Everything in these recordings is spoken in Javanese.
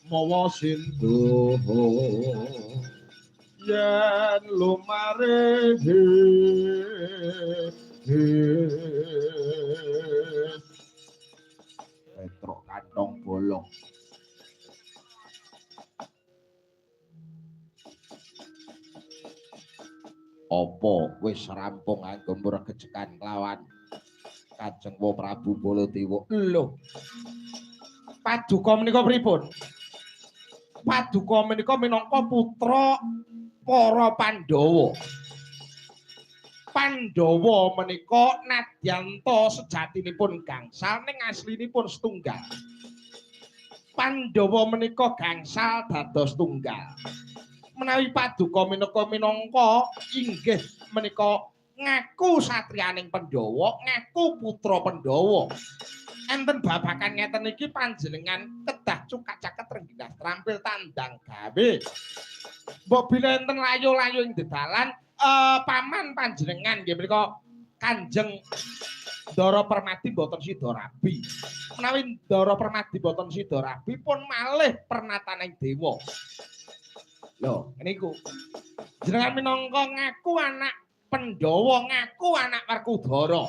mawa sinduh yen lumare Petruk kantong bolong apa wis rampung anggon mregejekan kelawan Kanjeng Prabu Baladewa lho paduka menika pripun paduka menika minangka putra para Pandhawa Pandhawa menika nadyanta sejatinipun gangsal ning aslinipun setunggal Pandhawa menika gangsal dados tunggal menawi paduka minangka inggih menika ngaku satriyaning Pandhawa, ngaku putra Pandhawa. Enten babakan ngeten iki panjenengan kedah cukak caket rengginah trampil tandang gawe. Mbok bila enten layo-layo ing dedalan paman panjenengan nggih menika Kanjeng Ndara Permadi boten sida rabi. Menawi Ndara Permadi boten sida rabi pun malih pernataning dewa. Lho, niku. Jenengan minangka ngaku anak Pandhawa, ngaku anak Werkudara.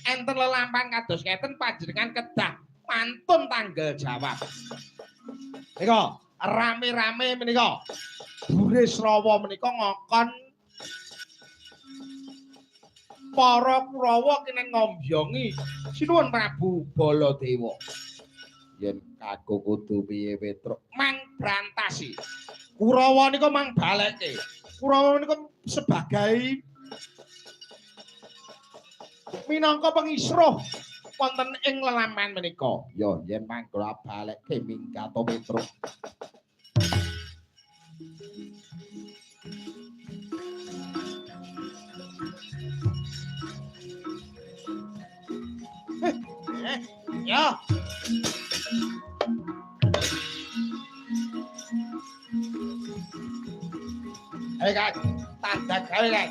Enten lelampahan kados keten panjenengan kedah mantun tanggal jawab. Nika, rame-rame menika. Burisrawa menika ngokon para Kurawa kene ngombyongi sinuwun Prabu Baladewa. Yen kaku kudu piye Petruk? Mang brantasi. Kurawa nika mang balekke. Kurawa nika sebagai minangka pengisruh wonten ing lelampahan menika. Ya yen mangkula balekke minggato Petruk. Ya. Ayo Kak, tanda gawe Kak.